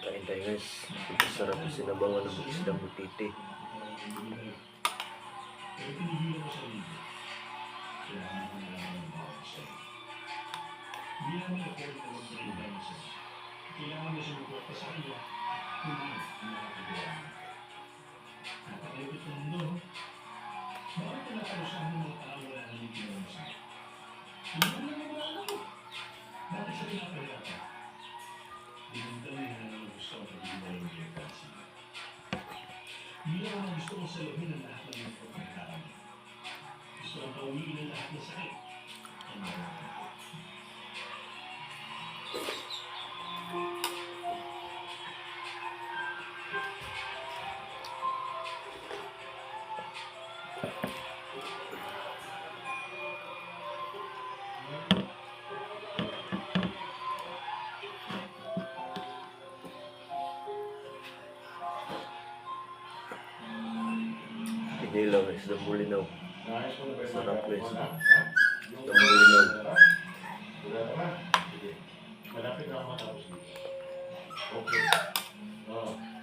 Kain tayo guys. Sarap na sinabawan ng isdang butiti. Inilaw na isdang bulinaw. Sarap guys. Isdang bulinaw. Malapit na ako matapos dito. Okay.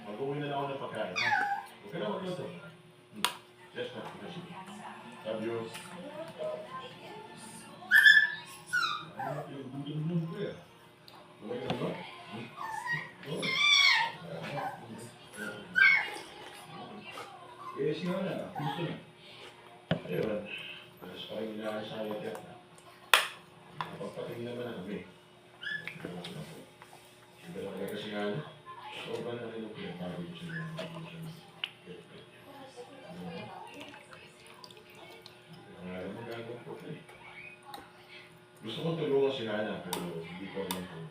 Mag-uwi na lang ako ng pagkain. Huwag ka na magluto. Just na. Love you. Yes, nga na. Gusto na. Ayun. Mas parang inaasawa niya. Napagpatingin naman na kami. Siguro kaya kasi nga na. Sobrang na rin ang pinapagod siya. Alam mo gagawin ko eh. Gusto kong tulungan si Hana pero hindi ko alam kung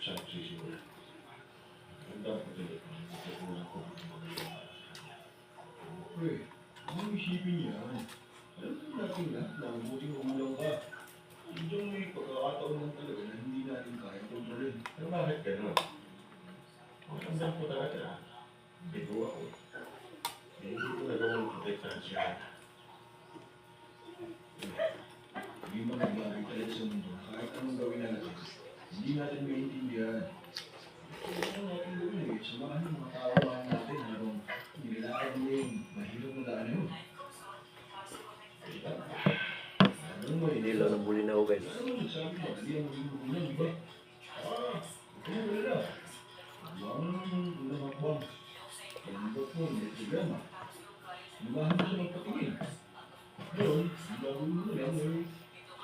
saan ko sisimula. Ang dami ko tuloy. Tutulungan ko. Uy, anong isipin niya? Alam mo natin lahat na mabuting magulang ka. Hindi may pagkakataon lang talaga na hindi natin kaya kontrolin. Pero bakit gano'n? Ang tandaan ko talaga. Bigo ako. Hindi ko nagawang protektahan siya. Hindi mo nagbagay talaga sa mundo. Kahit anong gawin na natin, hindi natin maintindihan. Ano natin gawin eh? Samahan ng mga tao natin habang nilalakad mo yung mahirap na daan yun. Inilaw ng bulinaw guys. Ano sabi mo? Hindi ang maging magulang, di ba? Ito mo wala. Ang namakbang. Pagbubat mo, may problema. Lumahan mo siya magpatingin. Ngayon, gagawin mo lang, may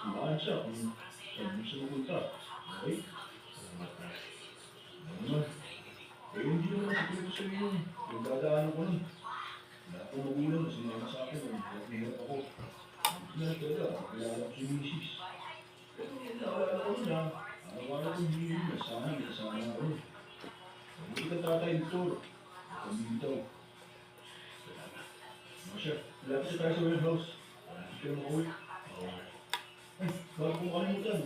lumahan siya kung saan mo siya magunta. Okay? Ano naman? Eh, hindi naman siguro sa inyo. Yung dadaanan ko nun. Lahat ng magulang, sinama sa akin, nahirap ako. Hindi na talaga, kilala ko si Mrs. Pero naalala ko na, araw-araw kong hindi na sana may kasama ako. Hindi ka tatay dito. Pag-bitaw. Masya, lapit tayo sa warehouse. Hindi ka makauwi. Ay, bago kong kalimutan.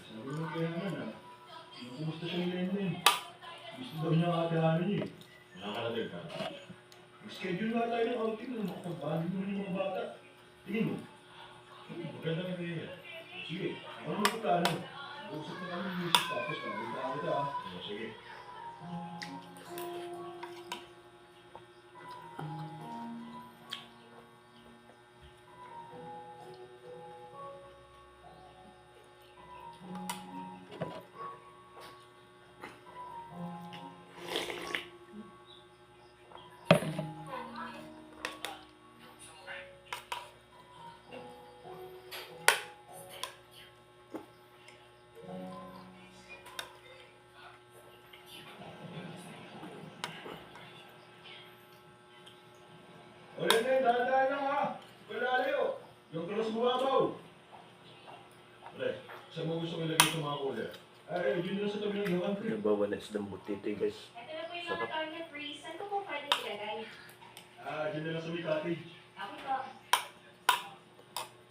Sabi mo kaya naman ha, kumusta siya ni Lenlen? Gusto daw niya kakahanin niya eh. Nakakalatig ka. Mag-schedule nga tayo ng outing na makapagbahan mo ng mga bata. Tingin mo. Maganda nga rin yan. Sige, ano mo ito plano? Usap na kami ng music tapos pagkita kita ha. Sige. Ulit na yun, dahan-dahan lang ha. Palalayo. Yung cross bumabaw. Ulit, saan mo gusto ilagay sa mga kulay? Ay, yun na sa tabi ng iwan. Nabawan na isdang butiti guys. Ito na po yung mga toilet freeze. Saan ko po pwede ilagay? Dyan na lang sa may cottage. Ako po.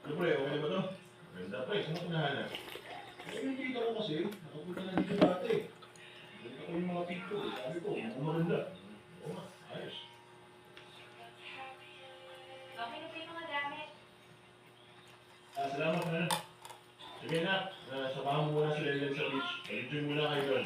Ano pre, okay na ba to? Ganda pre, saan mo nahanap? Eh, hindi ko kasi. Nakapunta na dito dati. Dito ko yung mga pito. Sabi ko, mga maganda. Oo nga, ayos. Okay na po yung mga gamit. salamat na. Sige na, samahan mo muna sila sa beach. Enjoy muna kayo doon.